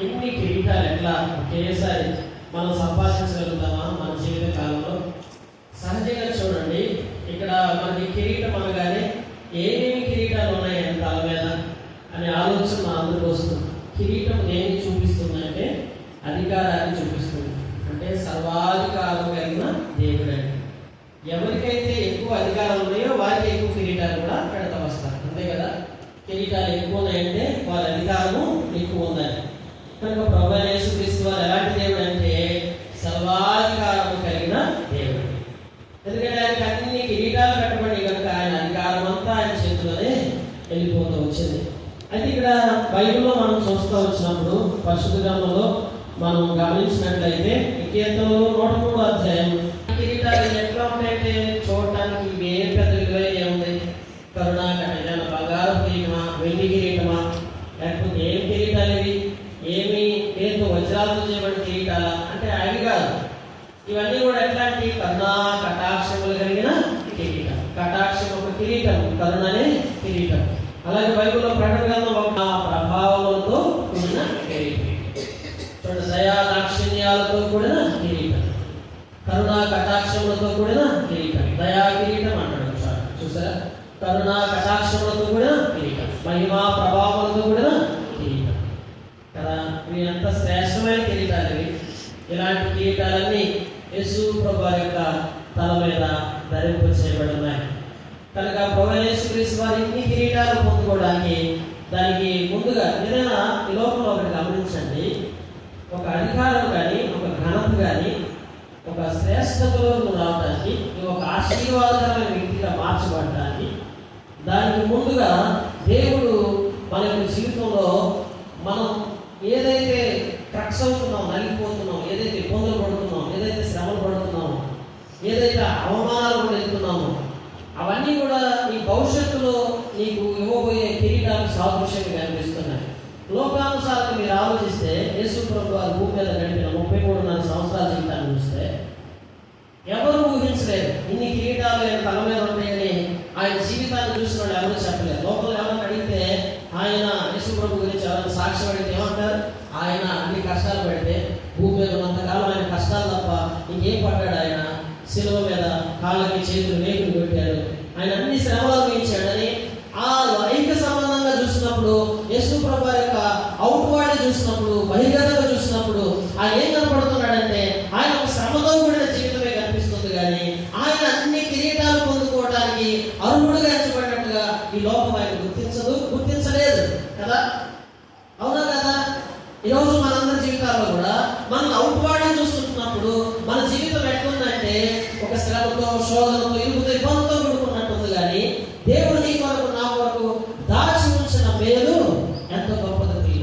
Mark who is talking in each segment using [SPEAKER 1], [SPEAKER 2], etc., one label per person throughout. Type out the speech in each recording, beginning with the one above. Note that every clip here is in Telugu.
[SPEAKER 1] ఎన్ని కిరీటాలు ఎట్లా ఒకేసారి మనం సంపాదించగలుగుతామా మన జీవిత కాలంలో? సహజంగా చూడండి, ఇక్కడ మనకి కిరీటం అనగానే ఏమేమి కిరీటాలు ఉన్నాయి తల మీద అనే ఆలోచన మన అందరికీ వస్తుంది. కిరీటం ఏమి చూపిస్తుందంటే అధికారాన్ని చూపిస్తుంది. అంటే సర్వాధికారం కలిగిన దేవుడు అండి. ఎవరికైతే ఎక్కువ అధికారాలు ఉన్నాయో వారికి ఎక్కువ కిరీటాలు కూడా పెడతా వస్తారు, అంతే కదా. కిరీటాలు ఎక్కువ ఉన్నాయంటే వారి అధికారము ఎక్కువ ఉందని. కనుక ప్రభువైన యేసుక్రీస్తు వారు ఎలాంటి దేవుడు అంటే సర్వాధికారం కలిగిన దేవుడు. ఎందుకంటే ఆయనకి అన్ని కిరీటాలు కట్టబడి కనుక ఆయన అధికారం అంతా ఆయన చేతిలోనే వెళ్ళిపోతూ వచ్చింది. అయితే ఇక్కడ బైబిల్లో మనం చూస్తూ వచ్చినప్పుడు పరిశుద్ధ గ్రంథంలో మనం గమనించినట్లయితే కీర్తనలు 103 అధ్యాయం కిరీటాలు ఎట్లా ఉంటాయంటే చూడటానికి ఏం పెద్ద విలువైన ఉంది. కరుణా కట్టడం, బంగారు కిరీటమా, వెండి కిరీటమా, లేకపోతే ఏం కిరీటాలు ఇవి, ఏమి ఏదో వజ్రాలతో చేయబడిన కిరీటాలా అంటే అవి కాదు. ఇవన్నీ కూడా ఎట్లాంటి కరుణా కటాక్షములు కలిగిన కిరీటం. కటాక్షం ఒక కిరీటం, కరుణ అనే కిరీటం. అలాగే బైబిల్లో ప్రకటన గ్రంథం ఒక ప్రభావాలతో కూడిన కిరీటం. చూడండి, దయా దాక్షిణ్యాలతో కూడిన కిరీటం, కరుణా కటాక్షములతో కూడిన కిరీటం, దయా కిరీటం అంటాడు. చూసారా, కరుణా కటాక్షములతో కూడిన కిరీటం, మహిమా ప్రభావాలతో కూడిన కిరీటం కదా. ఇవి ఎంత శ్రేష్టమైన కిరీటాలు ఇవి. ఇలాంటి కిరీటాలన్నీ యేసు ప్రభువు యొక్క తల మీద ధరింప చేయబడి ఉన్నాయి. కనుక ప్రభువైన యేసుక్రీస్తు వారు ఇన్ని కిరీటాలు పొందుకోవడానికి దానికి ముందుగా ఏదైనా ఈ లోకంలో ఒకటి గమనించండి, ఒక అధికారం కానీ, ఒక ఘనత కానీ, ఒక శ్రేష్టతలో రావడానికి, ఒక ఆశీర్వాదకరమైన వ్యక్తిగా మార్చబడటానికి దానికి ముందుగా దేవుడు మన యొక్క జీవితంలో మనం ఏదైతే క్రక్స్ అవుతున్నాం, నలిగిపోతున్నాం, ఏదైతే ఇబ్బందులు పడుతున్నాం, ఏదైతే శ్రమలు పడుతున్నామో, ఏదైతే అవమానాలు కూడా వెళ్తున్నామో అవన్నీ కూడా నీ భవిష్యత్తులో నీకు ఇవ్వబోయే కిరీటాలకు సాదృశ్యంగా కనిపిస్తున్నాయి. లోకానుసారంగా మీరు ఆలోచిస్తే యేసు ప్రభువు వారు భూమి మీద గడిపిన 33.5 సంవత్సరాల జీవితాన్ని చూస్తే ఎవరు ఊహించలేరు ఇన్ని కిరీటాలు ఆయన తల మీద ఉంటాయని. ఆయన జీవితాన్ని చూసిన వాళ్ళు ఎవరు చెప్పలేరు. లోపల ఎవరైనా అడిగితే ఆయన యేసు ప్రభు గురించి ఎవరైనా సాక్ష్యం అడిగితే ఏమంటారు? ఆయన అన్ని కష్టాలు పెడితే భూమి మీద ఉన్నంతకాలం ఆయన కష్టాలు తప్ప ఇంకేం పడ్డాడు. ఆయన శిలువ మీద కాళ్ళకి చేతులు మేకులు పెట్టాడు, ఆయన అన్ని శ్రమలు అనుభవించాడని ఆ లైంగిక సంబంధంగా చూసినప్పుడు, యేసు ప్రభు యొక్క అవుట్వర్డ్ చూసినప్పుడు, బహిర్గతంగా చూసినప్పుడు ఆయన ఏం కనపడుతున్నాడంటే ఆయన ఒక శ్రమతో కూడిన జీవితమే కనిపిస్తుంది. కానీ ఆయన అన్ని కిరీటాలు పొందుకోవడానికి అర్హుడుగా ఎంచబడినట్టుగా ఈ లోకం ఆయన గుర్తించలేదు కదా. అవునా కదా? ఈరోజు మనందరి జీవితాల్లో కూడా మనం అవుట్వర్డ్ చూస్తున్నప్పుడు మన జీవితం ఎట్లుందంటే ఒక శ్రమతో, శోధనతో, ఇరుగుతో, ఇబ్బందితో కూడుకున్నట్టుంది. కానీ దేవుడు నీ కొరకు, నా కొరకు దాచి ఉంచిన మేలు ఎంతో గొప్పది.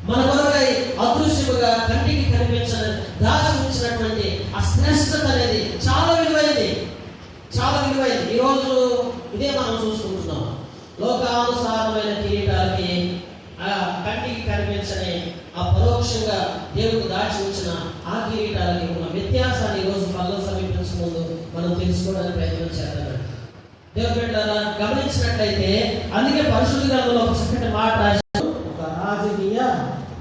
[SPEAKER 1] మన కొరకై అదృశ్యముగా కంటికి కనిపించని దాచి ఉంచినటువంటి ఆ శ్రేష్టత అనేది చాలా విలువైంది, చాలా విలువైంది. ఈరోజు ఇదే మనం చూసుకుంటున్నాం. లోకానుసారమైన కిరీటాలకి, ఆ కంటికి కనిపించని ఆ పరోక్షంగా దేవుడు దాచి ఉంచిన ఆ కిరీటాలకి ఉన్న వ్యత్యాసాన్ని ఈరోజు పనులు సమీపించే ముందు మనం తెలుసుకోవడానికి ప్రయత్నం చేద్దాం. దేవుని బిడ్డలారా, గమనించినట్లయితే అందుకే పరిశుద్ధ గ్రంథంలో ఒక చక్కటి మాట రాశారు. ఒక రాజకీయ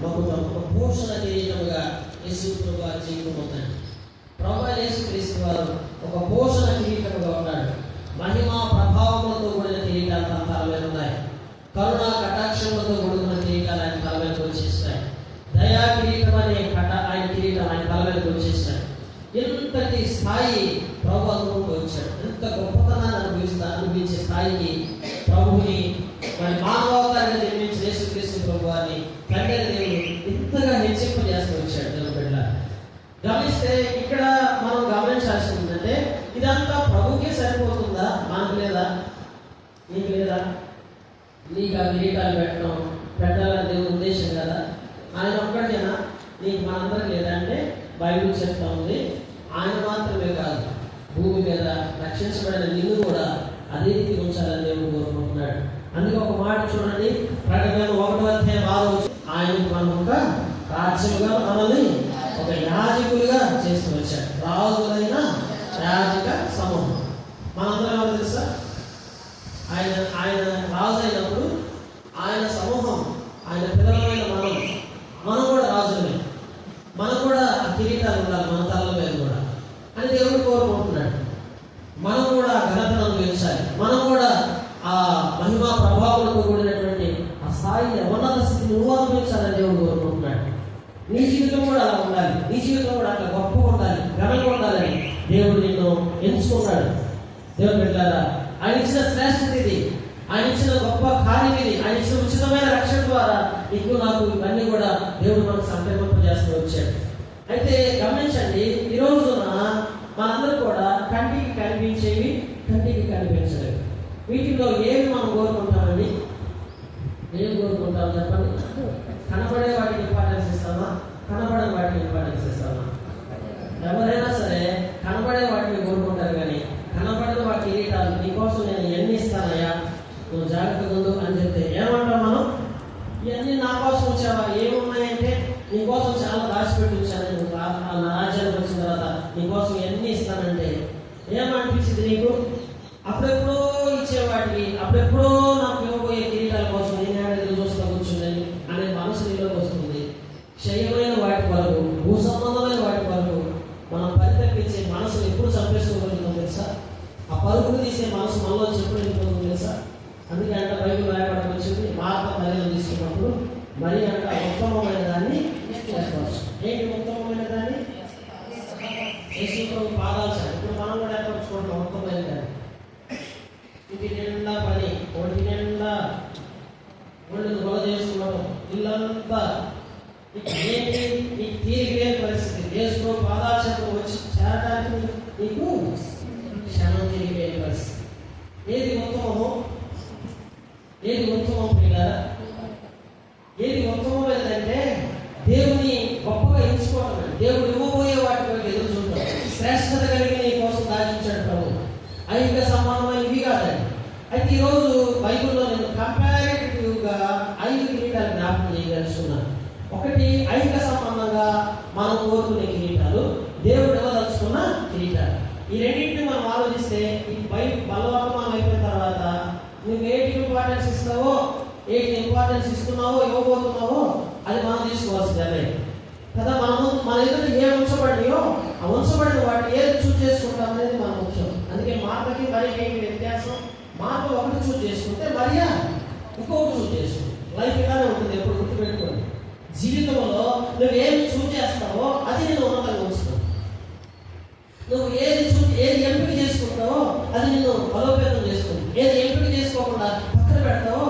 [SPEAKER 1] బహుమతి, ఒక భూషణ కిరీటముగా యేసు ప్రభువు జీవితం ఉందండి. ప్రభువైన యేసుక్రీస్తు వారు ఒక భూషణ కిరీటముగా ఉన్నాడు. మహిమా ప్రభావములతో కూడిన కిరీటాలు తన తల మీద ఉన్నాయి. కరుణా కటాక్షములతో కూడిన కిరీటాలు ఆయన తల మీద వచ్చేస్తాయి. దయా కిరీటం అనే ఆయన కిరీటం ఆయన తల మీద వచ్చేస్తాయి. ఎంతటి స్థాయి ప్రభు అనుభవం వచ్చాడు, ఎంత గొప్పతనాన్ని అనుభవించే స్థాయికి ప్రభుని మరి మానవతాన్ని జన్మించిన యేసుక్రీస్తు ప్రభు వారిని తండ్రి దేవుడు ఎంతగా హెచ్చింప చేస్తూ వచ్చాడు. దేవుని బిడ్డ గమనిస్తే ఇక్కడ మనం గమనించాల్సింది ఏంటంటే ఇదంతా ప్రభుకే సరిపోతుందా? మనకు లేదా? నీకు లేదా? నీకు ఆ కిరీటాలు పెట్టాలని దేవుని ఉద్దేశం కదా. ఆయన ఒక్కడికేనా? నీకు మనందరికి లేదంటే బైబిల్ చెప్తా ఉంది. ఆయన మాత్రమే కాదు, భూమి మీద రక్షించబడిన నిన్ను కూడా అదే రీతి ఉంచాలని దేవుడు కోరుకుంటున్నాడు. అందుకే ఒక మాట చూడండి, ప్రకటన 1వ అధ్యాయం 6వ వచనం, ఆయన మనం ఒక రాజ్యముగా, మనల్ని ఒక యాజకులుగా చేస్తూ వచ్చాడు. రాజులైన యాజక సమూహం. మనందరం ఎవరు తెలుసా? ఆయన రాజు అయినప్పుడు ఆయన సమూహం, ఆయన పిల్లలమైన మనం వాడిని ఉన్నత స్థితి నువ్వు అనుభవించాలని దేవుడు కోరుకుంటున్నాడు. నీ జీవితం కూడా అలా ఉండాలి, నీ జీవితం కూడా అట్లా గొప్పగా ఉండాలి, ఘనంగా ఉండాలని దేవుడు నిన్ను ఎంచుకున్నాడు. దేవుడు పెట్టారా, ఆయన ఇచ్చిన శ్రేష్ఠత ఇది, ఆయన ఇచ్చిన గొప్ప కార్యం ఇది, ఆయన ఇచ్చిన ఉచితమైన రక్షణ ద్వారా నీకు నాకు ఇవన్నీ కూడా దేవుడు మనకు సంప్రదింపజేస్తూ వచ్చాడు. అయితే గమనించండి, ఈ రోజున మనందరూ కూడా కంటికి కనిపించేవి, కంటికి కనిపించలేవు. వీటిలో ఏమి మనం కోరుకుంటామండి? ఏం కోరుకుంటాం చెప్పండి? కనబడే వాటికి ఇంపార్టెన్స్ ఇస్తామా, కనబడని వాటికి ఇంపార్టెన్స్ ఇస్తామా? ఎవరైనా సరే కనబడే వాటిని కోరుకుంటారు, కానీ కనబడని వాటి కిరీటాలు నీకోసం నేను ఎన్ని ఇస్తానయ్యా, నువ్వు జాగ్రత్తగా ఉండు అని చెప్తే ఏమంటాం మనం? ఇవన్నీ నా కోసం వచ్చావా? ఏమున్నాయంటే నీకోసం చాలా దాచిపెట్టి వచ్చాను, నువ్వు నా రాజ్యానికి వచ్చిన తర్వాత నీకోసం ఎన్ని ఇస్తానంటే ఏమనిపించింది నీకు? అప్పుడెప్పుడో ఇచ్చేవాటికి, అప్పుడెప్పుడో నాకు ఇవ్వబోయే కిరీటాల కోసం నేను ఎదురు చూస్తా కూర్చుందని అనే మనసు నీలోకి వస్తుంది. క్షయమైన వాటి వరకు, భూ సంబంధమైన వాటి వరకు మనం పరితపించే మనసును ఎప్పుడు చంపేసుకోగలుగుతాం తెలుసా? ఆ పరుగులు తీసే మనసు మనలో ఎప్పుడు వెళ్ళిపోతుంది తెలుసా? అందుకే అంట బైబిల్ రాయబడడం వచ్చింది, మార్గ మర్యాదలు తీసుకున్నప్పుడు మరి అంట ఉత్తమమైన దాన్ని చేసుకోవచ్చు. ఏంటి ఉత్తమమైన దాన్ని? యేసుప్రభు పాదాలు సార్. ఇప్పుడు మనం కూడా ఎక్కడ చూడటం ఉత్తమమైన దాన్ని. ఇంటి నిండా పని, ఒంటి నిండా ఒళ్ళు గొల చేసుకోవడం, ఇల్లంతా ఏంటి నీకు తీరిగే పరిస్థితి. యేసుప్రభు పాదాలు వచ్చి చేరడానికి నీకు క్షణం తిరిగే పరిస్థితి. ఏది ఉత్తమమో, ఏది ఉత్తమం పిల్లరా? ఏది ఉత్తమమైనదంటే దేవుని గొప్పగా ఎంచుకోవడం, దేవుడు ఇవ్వబోయే వాటి వరకు ఎదురు చూడటం. శ్రేష్టత కలిగి నీ కోసం దాచించాడు ప్రభు. ఐహిక సంబంధమైన ఇవి కాదండి. అయితే ఈరోజు బైబిల్లో నేను కంపారిటివ్గా 5 కిరీటాలు జ్ఞాపకం చేయదలుచుకున్నాను. ఒకటి ఐహిక సంబంధంగా మనం కోరుకునే కిరీటాలు, దేవుడు ఇవ్వదలుచుకున్న కిరీటాలు. ఈ రెండింటిని మనం ఆలోచిస్తే ఈ బలవంతం అయిపోయిన తర్వాత నువ్వు ఏటికి ఇంపార్టెన్స్ ఇస్తావో, ఏటికి ఇంపార్టెన్స్ ఇస్తున్నావో, ఇవ్వబోతున్నావో అది మనం తీసుకోవాల్సిందే కదా. మన ఎదురు ఏ ఉంచబడియో ఆ ఉంచబడిన వాటిని ఏది చూజ్ చేసుకుంటాం అనేది మన ముఖ్యం. అందుకే మార్గకి మరి ఏంటి వ్యత్యాసం? మార్గం ఒకటి చూజ్ చేసుకుంటే మరియా ఇంకొకటి చూజ్ చేసుకుంటే లైఫ్ ఇలానే ఉంటుంది. ఎప్పుడు గుర్తుపెట్టుకోండి, జీవితంలో నువ్వు ఏది చూజ్ చేస్తావో అది నేను ఉన్నతంగా ఉంచుతావు. నువ్వు ఏది ఎంపిక చేసుకుంటావో అది నిన్ను బలోపేతం చేసుకుంది. ఏది ఎంపిక చేసుకోకుండా పక్కన పెడతావో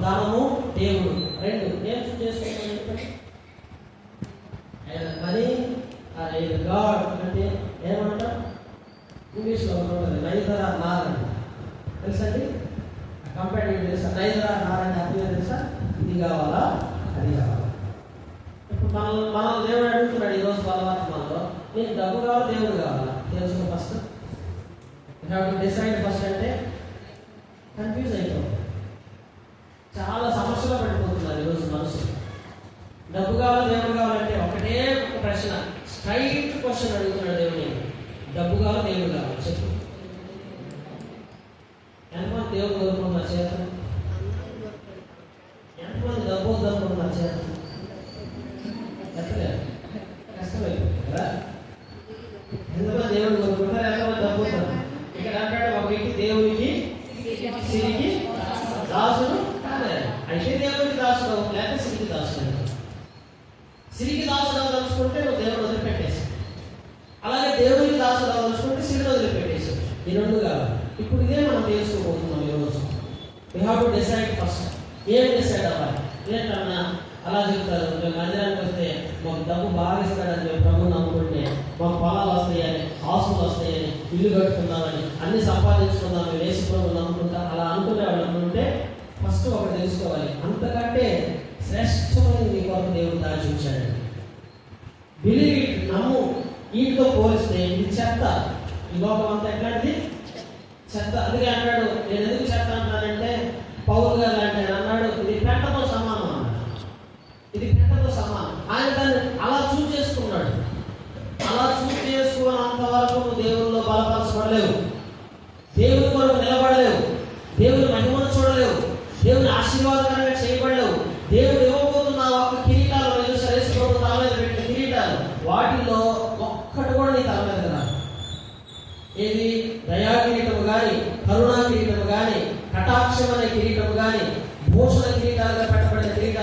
[SPEAKER 1] దానము, దేవుడు రెండు ఏం చూజ్ చేసుకుంటావు? మనీ గాడ్ అంటే ఏమంటా? ఇంగ్లీష్లో ఉంటుంది నైదర్ ఆర్ నార్ అంటే తెలుసండి. కంపేర్ తెలుసా? నైదర్ ఆర్ నార్ అంటే అర్థం తెలుసా? ఇది కావాలా, అది కావాలా. ఇప్పుడు మనం దేవుడు అడుగుతున్నాడు ఈరోజు బలవర్తమానంలో, నీకు డబ్బు కావాలా, దేవుడు కావాలా? తెలుసు ఫస్ట్ డిసైడ్ ఫస్ట్ అంటే కన్ఫ్యూజ్ అయిపోతుంది. చాలా సమస్యలో పడిపోతున్నారు ఈరోజు మనసు. డబ్బు కావాలా, దేవుడు కావాలంటే ఒకటే ఒక ప్రశ్న, స్ట్రైట్ క్వశ్చన్ అడుగుతున్నాడు దేవుడిని. డబ్బు కావాలా, దేవుడు కావాలా? చెప్పు. ఎంతమంది దేవుడు కోరుకుంటున్నారు చేత? ఎంతమంది డబ్బు కోరుకుంటున్నారు చేత? ఎక్కలేదు, కష్టమైపోతుంది కదా. ఎంతమంది దేవుడు కోరుకుంటారు, ఎంతమంది డబ్బు కోరుకుంటారు? ఇక్కడ అంటాడు ఒక వ్యక్తి దేవుడికి సిరికి దాసుడు కాలేదు. అయితే దేవుడికి దాసుడు లేక సిరికి దాసుడు. సిరికి దాసుడు తలుచుకుంటే నువ్వు దేవుడు వదిలిపెట్టేసి, అలాగే దేవుడికి దాసుడు తలుచుకుంటే సిరిని వదిలిపెట్టేసి. ఈ రెండు కావాలి. ఇప్పుడు ఇదే మనం తెలుసుకోబోతున్నాం ఈరోజు. We have to decide first. ఏం డిసైడ్ అవ్వాలి? ఏంటన్నా అలా చెప్తారు, మేము మందిరానికి వస్తే మాకు డబ్బు బాగా ఇస్తాడని మేము ప్రభువు నమ్ముకుంటే మాకు పొలాలు వస్తాయని, ఆస్తులు వస్తాయని, ఇల్లు కట్టుకుందామని, అన్ని సంపాదించుకుందామని వేసి ప్రభు నమ్ముకుంటా అలా అనుకునే వాళ్ళు అనుకుంటే ఫస్ట్ ఒకటి తెలుసుకోవాలి, అంతకంటే శ్రేష్టమైన మీ కొరకు దేవుడు దాచి ఉంచాడు. బిలీవ్ ఇట్, నమ్ము. వీటితో పోలిస్తే ఇది చెత్త. ఈ లోకం అంతా ఎట్లాంటిది? చెత్త. అందుకే అన్నాడు, నేను ఎందుకు చెత్త అంటానంటే పౌలు గారు లాంటి అన్నాడు, ఇది పెంటతో సమానం అన్నాడు. ఇది పెంటతో సమానం. ఆయన దాన్ని అలా చూజ్ చేసుకున్నాడు. అలా చూజ్ చేసుకున్నంత వరకు నువ్వు దేవుల్లో బలపరచబడలేవు, దేవుని కొరకు నిలబడలేవు, దేవుని మహిమను చూడలేవు, దేవుని ఆశీర్వాదకరంగా చేయబడలేవు. దేవుడు ఇవ్వబోతున్న ఒక కిరీటాలు సరేసుకోవడం తల మీద పెట్టిన కిరీటాలు, వాటిల్లో ఒక్కటి కూడా నీ తల మీద రాదు. ఏది? దయా కిరీటము కానీ, కరుణా కిరీటము కానీ, కటాక్షం అనే కిరీటము కానీ, భూషణ కిరీటాలుగా పెట్టబడిన కిరీటం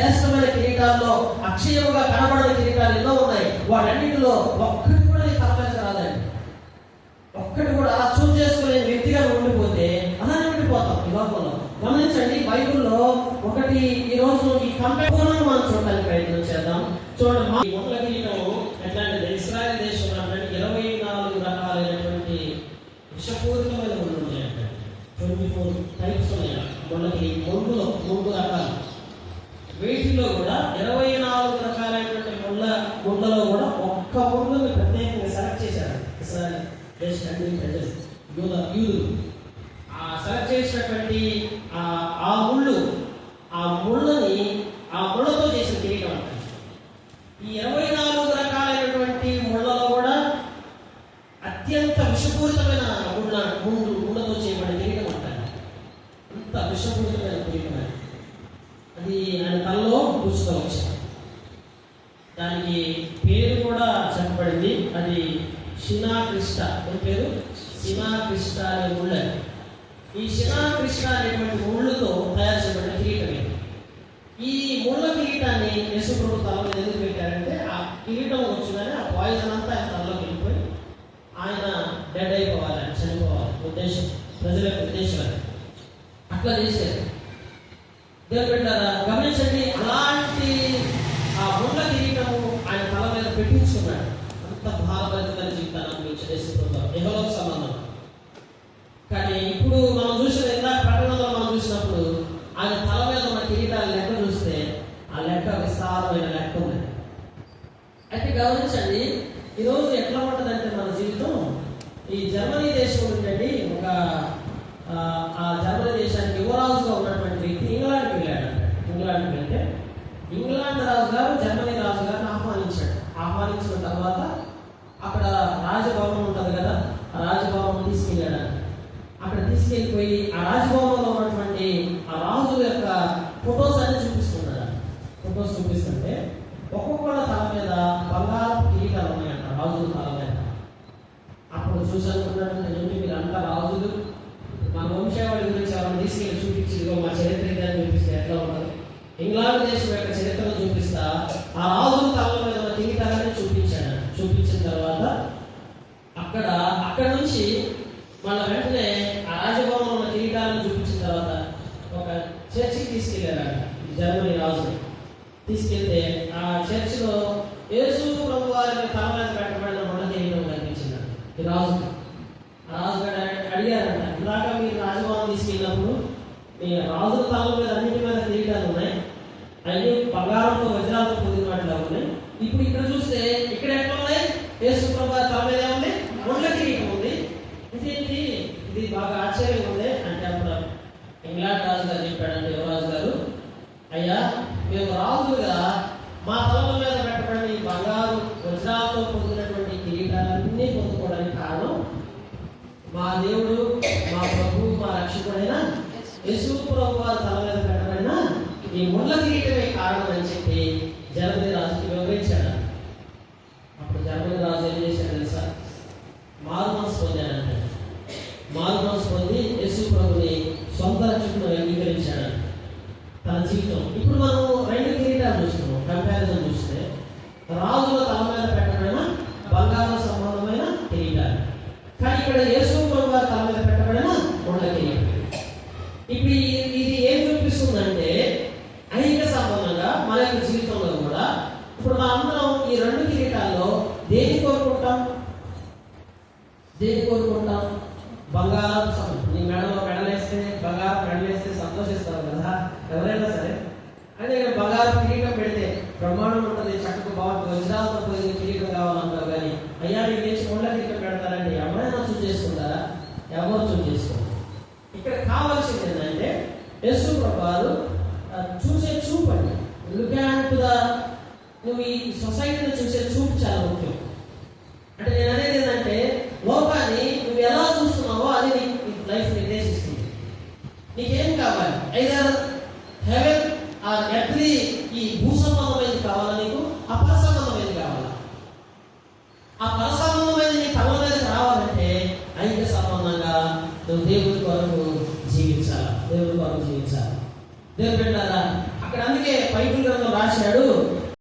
[SPEAKER 1] శ్రేష్టమైన కిరీటాల్లో అక్షయముగా కనబడని కిరీటాలు ఎన్నో ఉన్నాయి. వాటన్నిటిలో ఒక్కటి కూడా నీ తల మీద రాదండి. ఒక్కటి కూడా అలా చూస్ చేసుకునే వ్యక్తిగా ఉండిపోతే అలానే ఉండిపోతాం ఈ లోకంలో. గమనించండి, బైబుల్లో ఒకటి ఈ రోజు ఈ కంపేర్ను మనం చూడడానికి ప్రయత్నం చేద్దాం. చూడండి, మా ముళ్ళ కిరీటం ఎట్లాంటిది? ఇశ్రాయేల్ దేశంలో 24 రకాలైనటువంటి విషపూరితమైన ముళ్ళు ఉన్నాయంటే 24 టైప్స్ ఉన్నాయి ముళ్ళకి. మూడు రకాలు. వీటిలో కూడా 24 రకాలైనటువంటి ముళ్ళలో కూడా ఒక్క ముళ్ళని ప్రత్యేకంగా సెలెక్ట్ చేశారు ఇశ్రాయేల్ దేశాన్ని ప్రజలు, యూదులు. ఆ సెలెక్ట్ చేసినటువంటి ఆ ముళ్ళని ఆ ముళ్ళతో చేసిన కిరీటం అంటారు. ఈ 24 రకాలైనటువంటి ముళ్ళలో కూడా అత్యంత విషపూరితమైన ముళ్ళతో చేయబడిన కిరీటం అంటారు. అంత విషపూరితమైన కిరీటం అది ఆయన తలలో కూర్చుకోవచ్చు. దానికి పేరు కూడా చెప్పబడింది. అది శినాక్రిష్ట. ఏ పేరు? శినాక్రిష్ట అనే ముళ్ళ. ఈ శినాక్రిష్ట అనేటువంటి ముళ్ళుతో తయారు చేయబడిన కిరీటమే. ఈ ముళ్ళ కిరీటాన్ని యేసు ప్రభు తల మీద ఎందుకు పెట్టారంటే, ఆ కిరీటం వచ్చిందని ఆ పాయిజన్ అంతా ఆయన తలలోకి వెళ్ళిపోయి ఆయన డెడ్ అయిపోవాలి, చనిపోవాలి ఉద్దేశం, ప్రజల యొక్క ఉద్దేశం. అట్లా చేశారు. దేవుని బిడ్డలారా గమనించండి, అలాంటి ఆ ముళ్ళ కిరీటము ఆయన తల మీద పెట్టించుకున్నాడు. అంత భారభరితమైన జీవితాన్ని అనుభవించాడు యేసు ప్రభు, యెహోవాకు సంబంధం. కానీ ఇప్పుడు మనం చూసిన ప్రకటనలో మనం చూసినప్పుడు ఆయన తల మీద ఉన్న కిరీటాల లెక్క చూస్తే ఆ లెక్క విస్తారమైన లెక్క ఉంది. అయితే గమనించండి, ఈరోజు ఎట్లా ఉంటుందంటే మన జీవితం, ఈ జర్మనీ దేశం ఉండండి, ఆ జర్మనీ దేశానికి యువరాజుగా ఉన్నటువంటి వ్యక్తి ఇంగ్లాండ్కి వెళ్ళాడు. ఇంగ్లాండ్కి వెళ్తే ఇంగ్లాండ్ రాజు గారు జర్మనీ రాజు గారిని ఆహ్వానించిన తర్వాత అక్కడ రాజభవనం ఉంటుంది కదా, ఆ రాజభవనం తీసుకెళ్ళాడు. అక్కడ తీసుకెళ్ళిపోయి ఆ రాజభవనంలో ఉన్నటువంటి ఆ రాజు యొక్క ఫొటోస్ అన్ని చూపిస్తున్నాడు. ఫొటోస్ చూపిస్తుంటే ఒక్కొక్కళ్ళ తల మీద బంగారు కిరీటాలు ఉన్నాయంట, రాజుల తల మీద. అప్పుడు చూసానుకున్నాడు, ఏంటి మీరు అంతా రాజులు, మన వంశావళి గురించి ఎవరైనా తీసుకెళ్ళి చూపించి మా చరిత్ర ఏదైనా చూపిస్తే ఎట్లా ఉంటుంది? ఇంగ్లాండ్ దేశం యొక్క చరిత్రను చూపిస్తా ఆ రాజుల తల మీద ఉన్న కిరీటాలని చూపించాడు. చూపించిన తర్వాత అక్కడ నుంచి మళ్ళీ వెంటనే ఆ రాజభవనంలో ఉన్న కిరీటాలను చూపించిన తర్వాత ఒక చర్చికి తీసుకెళ్లారు. జర్మనీ రాజుని తీసుకెళ్తే ఆ చర్చిలో యేసు ప్రభు వారికి తల మీద పెట్టబడిన ముళ్ళ కిరీటం కనిపించింది ఈ రాజుకి. ఆ రాజుగారు అడిగారంట, ఇందాక మీరు రాజభవనం తీసుకెళ్ళినప్పుడు మీ రాజుల తల మీద అన్నింటి మీద కిరీటాలు ఉన్నాయి, అన్ని బంగారంతో వజ్రాలతో పొందిన వాటిలో ఉన్నాయి. ఇప్పుడు ఇక్కడ చూస్తే ఇక్కడ ఎట్లా ఉన్నాయి? యేసు ప్రభు తల మీద ఉంది ముళ్ళ కిరీటం ఉంది. ఇదేంటి? ఇది బాగా ఆశ్చర్యంగా ఉంది అంటే అప్పుడు ఇంగ్లాండ్ రాజు గారు చెప్పాడంటే, యువరాజు గారు, అయ్యా మేము రాజులుగా మా తలల మీద పెట్టబడిన ఈ బంగారు వజ్రాలతో పొందినటువంటి కిరీటాలన్నీ పొందుకోవడానికి కారణం మా దేవుడు, మా ప్రభు, మా రక్షకుడైన యేసు ప్రభు వారి తల మీద పెట్టబడిన ఈ ముళ్ళ కిరీటమే కారణం అని చెప్పి జర్మనీ రాజుకి వివరించాడు. అప్పుడు జర్మనీ రాజు ఏం చేశాడు తెలుసా? మారుమనసు పొందాడంటే. మారుమనసు పొంది యేసు ప్రభుని సొంత రక్షకుడు అంగీకరించాడు తన జీవితం. ఇప్పుడు మనం 2 కిరీటాలు చూస్తున్నాం. కంపారిజన్ చూస్తే రాజుల తల మీద పెట్టబడిన బంగారు సంబంధమైన కిరీటాలు, కానీ ఇక్కడ యేసు ప్రభు వారి తల మీద పెట్టబడిన ముళ్ళ కిరీటం. ఇప్పుడు ఇది ఏం చూపిస్తుందంటే ఐక్య సంబంధంగా మన యొక్క జీవితంలో కూడా ఇప్పుడు మనందరం ఈ 2 కిరీటాల్లో దేని కోరుకుంటాం? బంగారం. నీ మెడలేస్తే సంతోషిస్తావు కదా ఎవరైనా సరే. అంటే బంగారు కిరీటం పెడితే బ్రహ్మాండం ఉంటుంది, చక్కగా బాగుంటుంది, వజ్రాలతో పోయి కిరీటం కావాలంటావు. కానీ అయ్యా నీకు తెచ్చి ముళ్ళ కిరీటం పెడతారంటే ఎవరైనా చూస్ చేసుకుంటారా? ఎవరు చూస్ చేసుకోండి. ఇక్కడ కావాల్సింది ఏంటంటే యేసు ప్రభు చూసే చూపు అండి. నువ్వు ఈ సొసైటీని చూసే చూపు చాలా ముఖ్యం. అంటే నేను అనేది ఏంటంటే లోకాన్ని నువ్వు ఎలా చూస్తున్నావో అది నీ లైఫ్ నిర్దేశిస్తుంది. నీకేం కావాలి? ఐదర్ హెవెన్ ఆర్ ఎర్త్లీ, ఈ భూ సంబంధమైనది కావాలా నీకు? ఆ పర సంబంధమైనది కావాలా? ఆ పర సంబంధమైనది నీ తల మీద రావాలంటే ఐక్య సంబంధంగా నువ్వు దేవుడి కొరకు జీవించాలి. దేవుడి బిడ్డలారా, అక్కడ అందుకే బైబిల్ గ్రంథం రాశాడు,